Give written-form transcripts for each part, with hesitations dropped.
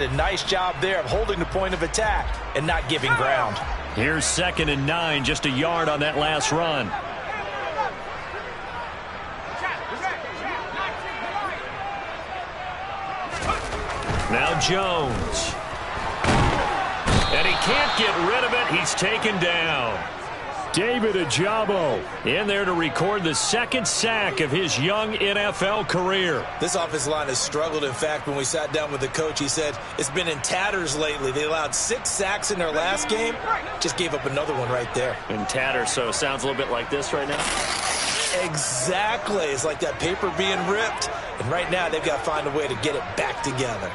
A nice job there of holding the point of attack and not giving ground. Here's 2nd and 9, just a yard on that last run. Now Jones. And he can't get rid of it. He's taken down. David Ojabo in there to record the 2nd sack of his young NFL career. This offensive line has struggled. In fact, when we sat down with the coach, he said it's been in tatters lately. They allowed 6 sacks in their last game. Just gave up another one right there. In tatters, so it sounds a little bit like this right now? Exactly. It's like that paper being ripped. And right now, they've got to find a way to get it back together.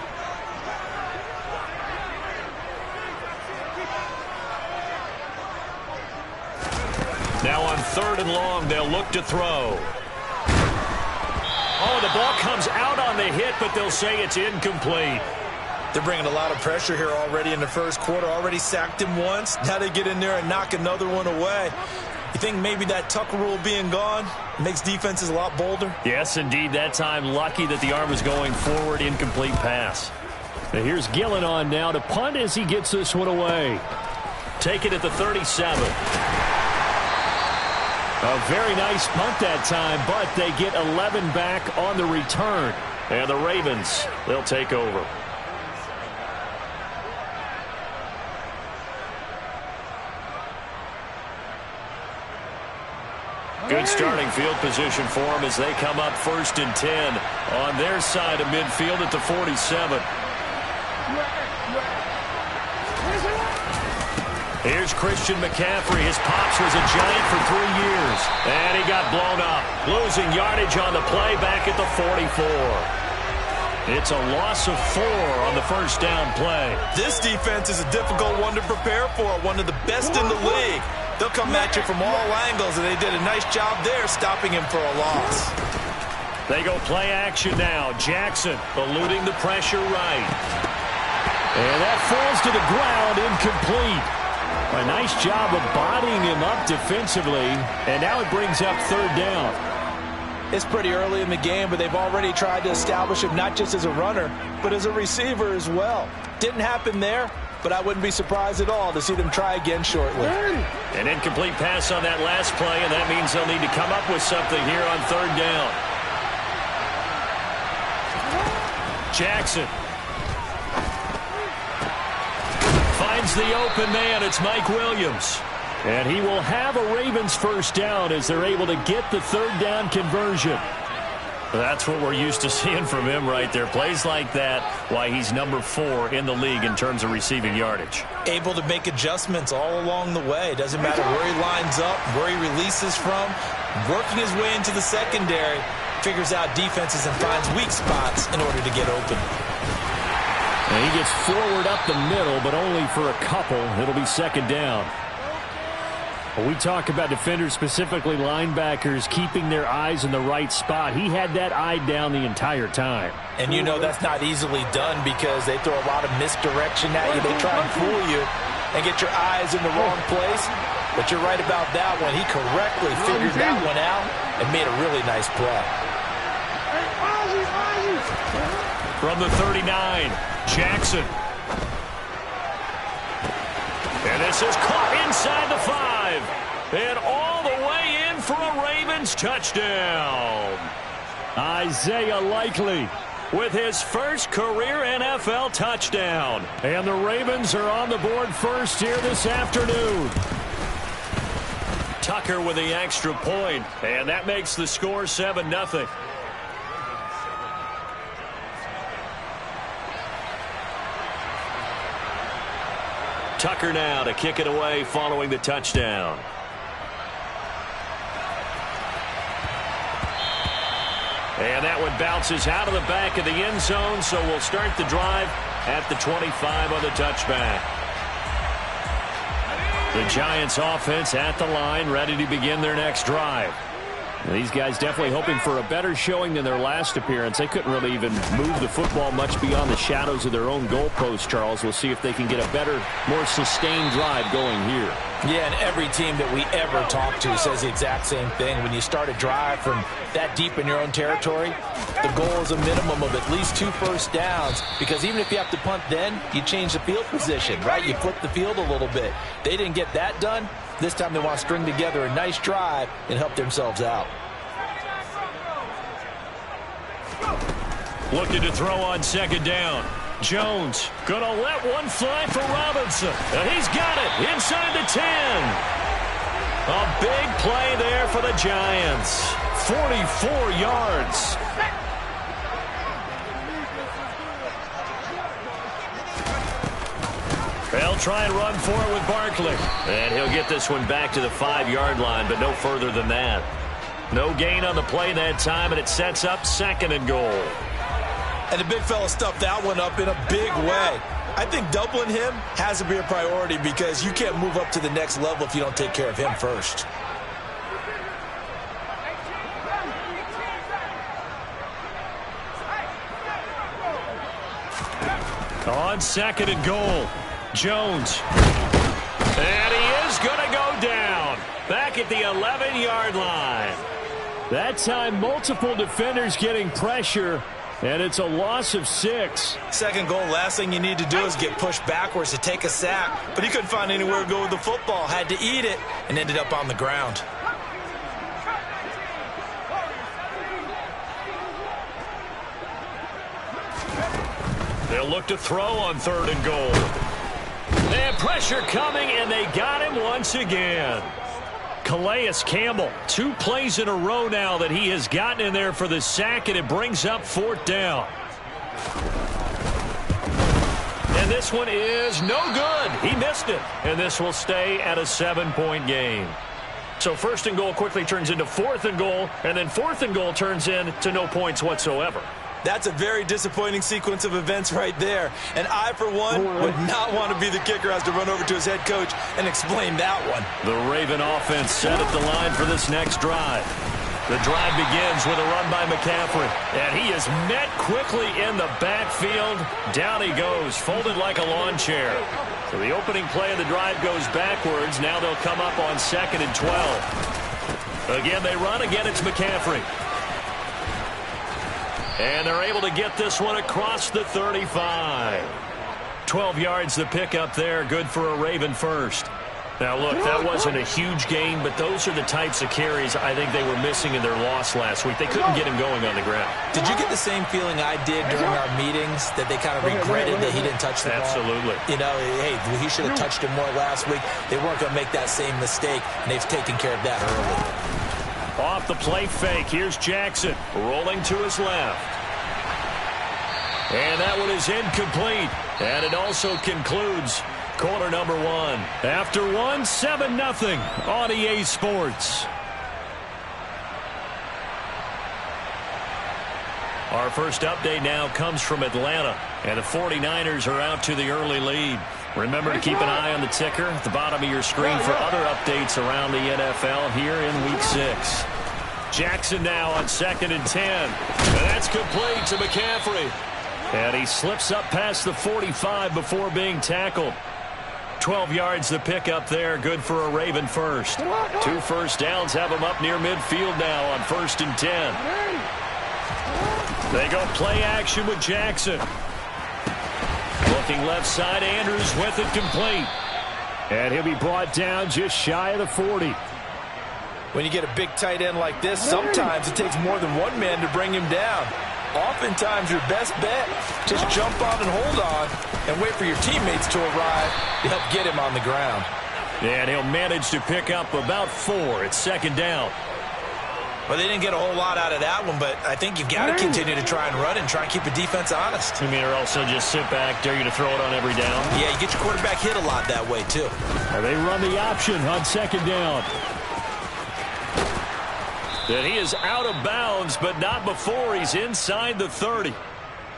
Now on 3rd and long, they'll look to throw. Oh, the ball comes out on the hit, but they'll say it's incomplete. They're bringing a lot of pressure here already in the first quarter. Already sacked him once. Now they get in there and knock another one away. You think maybe that Tucker rule being gone makes defenses a lot bolder? Yes, indeed. That time, lucky that the arm was going forward. Incomplete pass. Now here's Gillen on now to punt as he gets this one away. Take it at the 37. A very nice punt that time, but they get 11 back on the return. And the Ravens, they'll take over. Good starting field position for them as they come up 1st and 10 on their side of midfield at the 47. Here's Christian McCaffrey. His pops was a Giant for 3 years. And he got blown up. Losing yardage on the play back at the 44. It's a loss of 4 on the first down play. This defense is a difficult one to prepare for. One of the best in the league. They'll come at you from all angles, and they did a nice job there stopping him for a loss. They go play action now. Jackson eluding the pressure right. And that falls to the ground, incomplete. A nice job of bodying him up defensively, and now it brings up 3rd down. It's pretty early in the game, but they've already tried to establish him not just as a runner, but as a receiver as well. Didn't happen there, but I wouldn't be surprised at all to see them try again shortly. An incomplete pass on that last play, and that means they'll need to come up with something here on 3rd down. Jackson. Finds the open man. It's Mike Williams. And he will have a Ravens first down as they're able to get the 3rd down conversion. That's what we're used to seeing from him right there. Plays like that, why he's number 4 in the league in terms of receiving yardage. Able to make adjustments all along the way. Doesn't matter where he lines up, where he releases from. Working his way into the secondary. Figures out defenses and finds weak spots in order to get open. And he gets forward up the middle, but only for a couple. It'll be 2nd down. When we talk about defenders, specifically linebackers, keeping their eyes in the right spot, he had that eye down the entire time. And you know that's not easily done because they throw a lot of misdirection at you. They try and fool you and get your eyes in the wrong place. But you're right about that one. He correctly figured that one out and made a really nice play. From the 39, Jackson. And this is caught inside the 5. And all the way in for a Ravens touchdown. Isaiah Likely with his first career NFL touchdown. And the Ravens are on the board first here this afternoon. Tucker with the extra point. And that makes the score 7-0. Tucker now to kick it away following the touchdown. And that one bounces out of the back of the end zone, so we'll start the drive at the 25 on the touchback. The Giants offense at the line, ready to begin their next drive. These guys definitely hoping for a better showing than their last appearance. They couldn't really even move the football much beyond the shadows of their own goalpost, Charles. We'll see if they can get a better, more sustained drive going here. Yeah, and every team that we ever talk to says the exact same thing. When you start a drive from that deep in your own territory, the goal is a minimum of at least 2 first downs, because even if you have to punt then, you change the field position, right? You flip the field a little bit. They didn't get that done. This time they want to string together a nice drive and help themselves out. Looking to throw on second down. Jones going to let one fly for Robinson. And he's got it inside the 10. A big play there for the Giants. 44 yards. They'll try and run for it with Barkley. And he'll get this one back to the 5-yard line, but no further than that. No gain on the play that time, and it sets up 2nd and goal. And the big fella stuffed that one up in a big way. I think doubling him has to be a priority, because you can't move up to the next level if you don't take care of him first. On 2nd and goal, Jones. And he is going to go down. Back at the 11-yard line. That time, multiple defenders getting pressure, and it's a loss of 6. 2nd goal, last thing you need to do is get pushed backwards to take a sack. But he couldn't find anywhere to go with the football. Had to eat it and ended up on the ground. They'll look to throw on 3rd and goal. And pressure coming, and they got him once again. Calais Campbell, 2 plays in a row now that he has gotten in there for the sack, and it brings up 4th down. And this one is no good. He missed it, and this will stay at a 7-point game. So 1st and goal quickly turns into 4th and goal, and then 4th and goal turns into no points whatsoever. That's a very disappointing sequence of events right there. And I, for one, would not want to be the kicker who has to run over to his head coach and explain that one. The Raven offense set at the line for this next drive. The drive begins with a run by McCaffrey. And he is met quickly in the backfield. Down he goes, folded like a lawn chair. So the opening play of the drive goes backwards. Now they'll come up on 2nd and 12. Again, they run. Again, it's McCaffrey. And they're able to get this one across the 35. 12 yards the pickup there. Good for a Raven first. Now, look, that wasn't a huge gain, but those are the types of carries I think they were missing in their loss last week. They couldn't get him going on the ground. Did you get the same feeling I did during our meetings, that they kind of regretted that he didn't touch the ball? Absolutely. You know, hey, he should have touched him more last week. They weren't going to make that same mistake, and they've taken care of that early. Off the play fake, here's Jackson rolling to his left. And that one is incomplete. And it also concludes quarter number 1. After 1, 7-0 on EA Sports. Our first update now comes from Atlanta. And the 49ers are out to the early lead. Remember to keep an eye on the ticker at the bottom of your screen for other updates around the NFL here in Week 6. Jackson now on 2nd and 10. And that's complete to McCaffrey. And he slips up past the 45 before being tackled. 12 yards the pickup there. Good for a Raven first. 2 first downs have him up near midfield now on 1st and 10. They go play action with Jackson. Looking left side, Andrews with it complete. And he'll be brought down just shy of the 40. When you get a big tight end like this, sometimes it takes more than one man to bring him down. Oftentimes, your best bet, just jump on and hold on and wait for your teammates to arrive to help get him on the ground. And he'll manage to pick up about 4. It's 2nd down. Well, they didn't get a whole lot out of that one, but I think you've got to continue to try and run and try and keep the defense honest. You mean, or also just sit back, dare you to throw it on every down? Yeah, you get your quarterback hit a lot that way, too. And they run the option on 2nd down. And he is out of bounds, but not before he's inside the 30.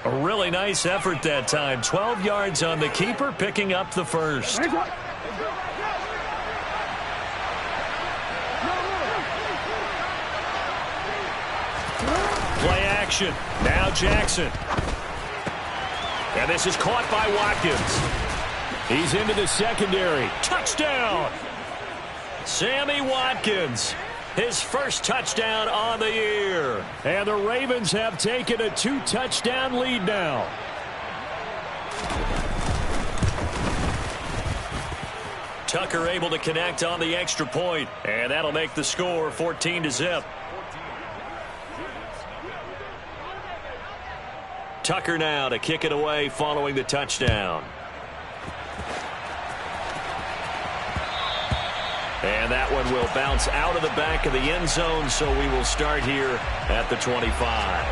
A really nice effort that time. 12 yards on the keeper, picking up the first. action. Now Jackson. And this is caught by Watkins. He's into the secondary. Touchdown! Sammy Watkins. His first touchdown on the year. And the Ravens have taken a 2-touchdown lead now. Tucker able to connect on the extra point, and that'll make the score 14-0. Tucker now to kick it away following the touchdown. And that one will bounce out of the back of the end zone, so we will start here at the 25.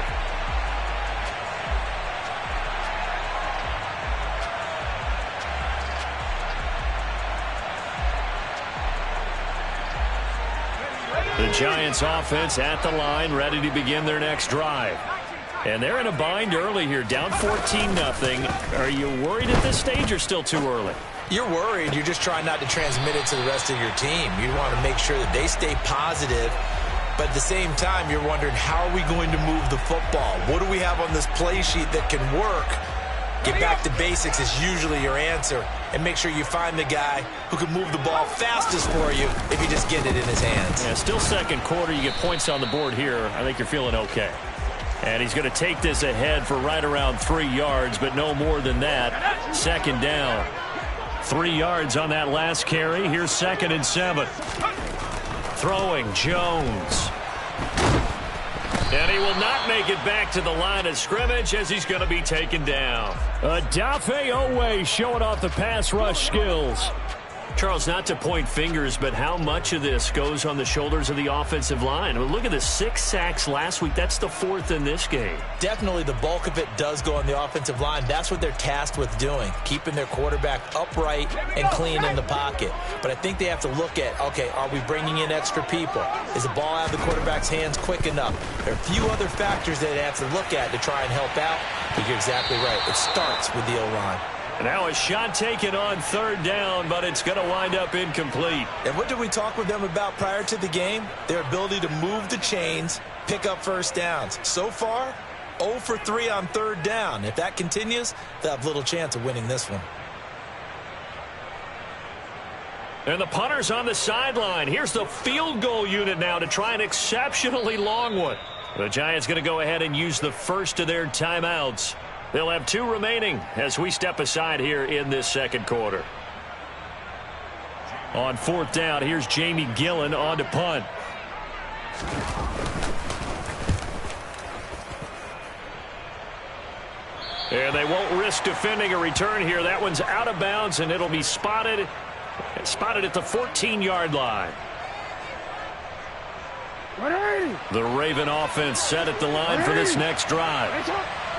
The Giants offense at the line, ready to begin their next drive. And they're in a bind early here, down 14-0. Are you worried at this stage or still too early? You're worried. You're just trying not to transmit it to the rest of your team. You want to make sure that they stay positive. But at the same time, you're wondering, how are we going to move the football? What do we have on this play sheet that can work? Get back to basics is usually your answer. And make sure you find the guy who can move the ball fastest for you if you just get it in his hands. Yeah, still second quarter. You get points on the board here. I think you're feeling okay. And he's going to take this ahead for right around 3 yards, but no more than that. Second down. 3 yards on that last carry. Here's 2nd and 7. Throwing Jones. And he will not make it back to the line of scrimmage as he's going to be taken down. Odafe Oweh showing off the pass rush skills. Charles, not to point fingers, but how much of this goes on the shoulders of the offensive line? I mean, look at the 6 sacks last week. That's the 4th in this game. Definitely the bulk of it does go on the offensive line. That's what they're tasked with doing, keeping their quarterback upright and clean in the pocket. But I think they have to look at, okay, are we bringing in extra people? Is the ball out of the quarterback's hands quick enough? There are a few other factors that they have to look at to try and help out. But you're exactly right. It starts with the O-line. Now a shot taken on 3rd down, but it's going to wind up incomplete. And what did we talk with them about prior to the game? Their ability to move the chains, pick up first downs. So far, 0 for 3 on 3rd down. If that continues, they'll have little chance of winning this one. And the punter's on the sideline. Here's the field goal unit now to try an exceptionally long one. The Giants going to go ahead and use the first of their timeouts. They'll have 2 remaining as we step aside here in this second quarter. On 4th down, here's Jamie Gillen on to punt. And they won't risk defending a return here. That one's out of bounds, and it'll be spotted at the 14-yard line. The Raven offense set at the line for this next drive.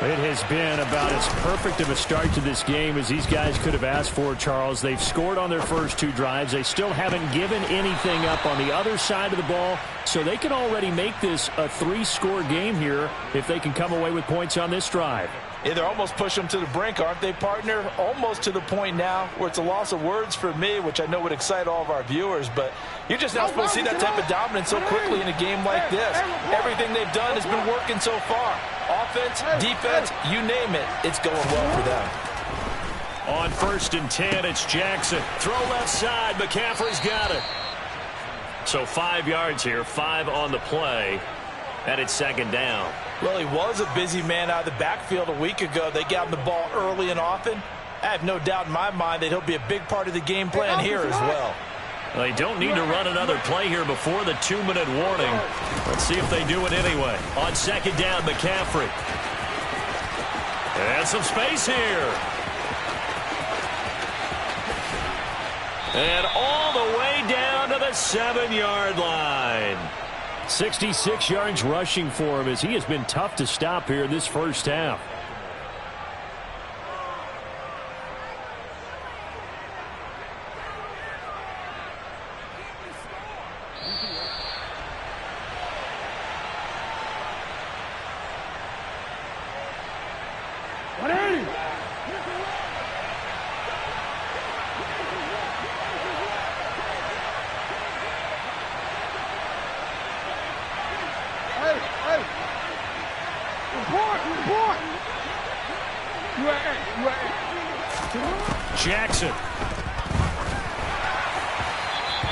It has been about as perfect of a start to this game as these guys could have asked for, Charles. They've scored on their first 2 drives. They still haven't given anything up on the other side of the ball, so they can already make this a 3-score game here if they can come away with points on this drive. Yeah, they're almost pushing them to the brink, aren't they, partner? Almost to the point now where it's a loss of words for me, which I know would excite all of our viewers, but you're just not supposed to see that type of dominance so quickly in a game like this. Everything they've done has been working so far. Offense, defense, you name it, it's going well for them. On 1st and 10, it's Jackson. Throw left side. McCaffrey's got it. So 5 yards here, 5 on the play, and it's 2nd down. Well, he was a busy man out of the backfield a week ago. They got him the ball early and often. I have no doubt in my mind that he'll be a big part of the game plan here as well. They don't need to run another play here before the 2-minute warning. Let's see if they do it anyway. On 2nd down, McCaffrey. And some space here. And all the way down to the 7-yard line. 66 yards rushing for him as he has been tough to stop here in this first half. Jackson.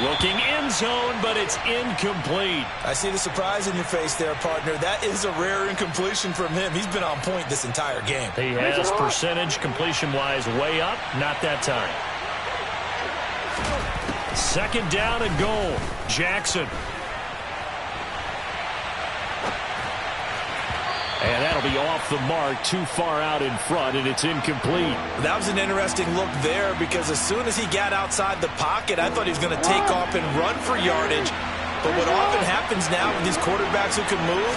Looking end zone, but it's incomplete. I see the surprise in your face there, partner. That is a rare incompletion from him. He's been on point this entire game. He has percentage completion-wise way up. Not that time. Second down and goal. Jackson. And that'll be off the mark, too far out in front, and it's incomplete. That was an interesting look there because as soon as he got outside the pocket, I thought he was going to take off and run for yardage. But what often happens now with these quarterbacks who can move,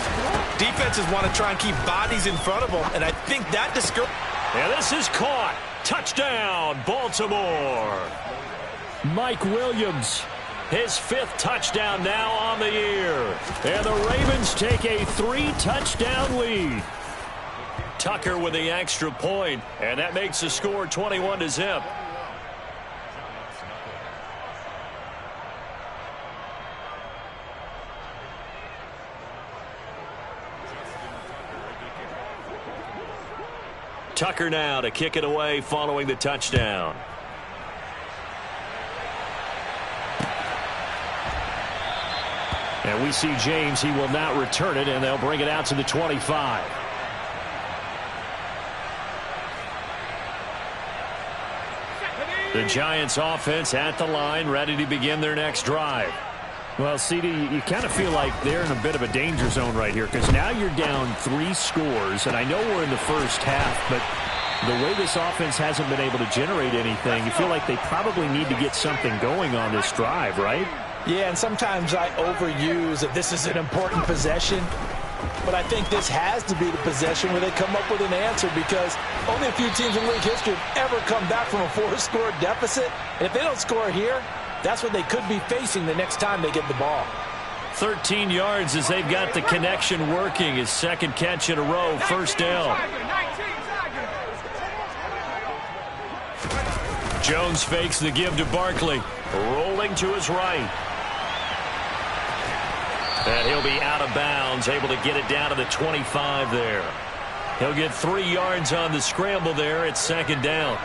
defenses want to try and keep bodies in front of them, and I think that discourages. And this is caught. Touchdown, Baltimore. Mike Williams. His 5th touchdown now on the year. And the Ravens take a 3-touchdown lead. Tucker with the extra point, and that makes the score 21-0. Tucker now to kick it away following the touchdown. And we see James. He will not return it, and they'll bring it out to the 25. The Giants offense at the line, ready to begin their next drive. Well, CD, you kind of feel like they're in a bit of a danger zone right here because now you're down 3 scores, and I know we're in the first half, but the way this offense hasn't been able to generate anything, you feel like they probably need to get something going on this drive, right? Yeah, and sometimes I overuse that this is an important possession, but I think this has to be the possession where they come up with an answer because only a few teams in league history have ever come back from a 4-score deficit. And if they don't score here, that's what they could be facing the next time they get the ball. 13 yards as they've got the connection working. His 2nd catch in a row, first down. Jones fakes the give to Barkley. Rolling to his right. And he'll be out of bounds, able to get it down to the 25 there. He'll get 3 yards on the scramble there. It's 2nd down.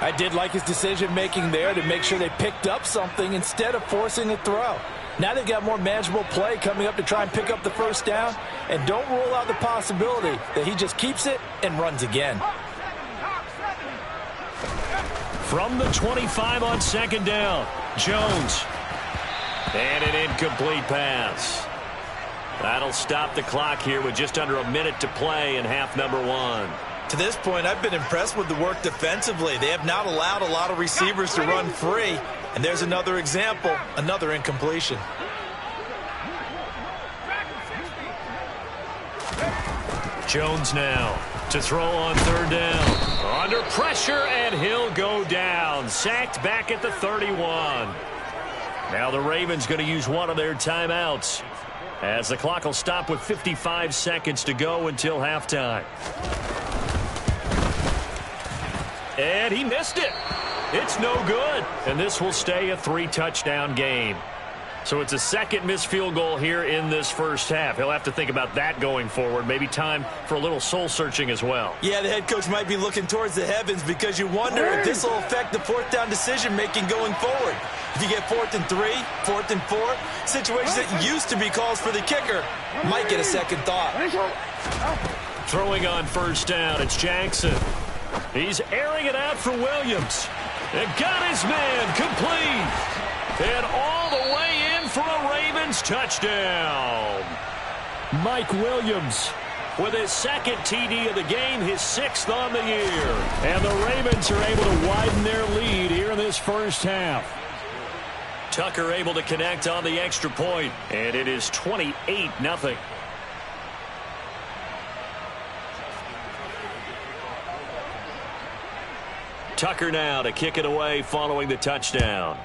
I did like his decision-making there to make sure they picked up something instead of forcing a throw. Now they've got more manageable play coming up to try and pick up the first down. And don't rule out the possibility that he just keeps it and runs again. From the 25 on 2nd down, Jones. And an incomplete pass. That'll stop the clock here with just under a minute to play in half number 1. To this point, I've been impressed with the work defensively. They have not allowed a lot of receivers to run free. And there's another example, another incompletion. Jones now to throw on 3rd down. Under pressure, and he'll go down. Sacked back at the 31. Now the Ravens going to use one of their timeouts as the clock will stop with 55 seconds to go until halftime. And he missed it. It's no good. And this will stay a 3-touchdown game. So it's a 2nd missed field goal here in this first half. He'll have to think about that going forward. Maybe time for a little soul-searching as well. Yeah, the head coach might be looking towards the heavens because you wonder if this will affect the 4th down decision-making going forward. If you get 4th and 3, 4th and 4, situations that used to be calls for the kicker might get a second thought. Throwing on 1st down, it's Jackson. He's airing it out for Williams. And got his man complete. And all the way in for a Ravens touchdown. Mike Williams with his 2nd TD of the game, his 6th on the year. And the Ravens are able to widen their lead here in this first half. Tucker able to connect on the extra point, and it is 28-0. Tucker now to kick it away following the touchdown.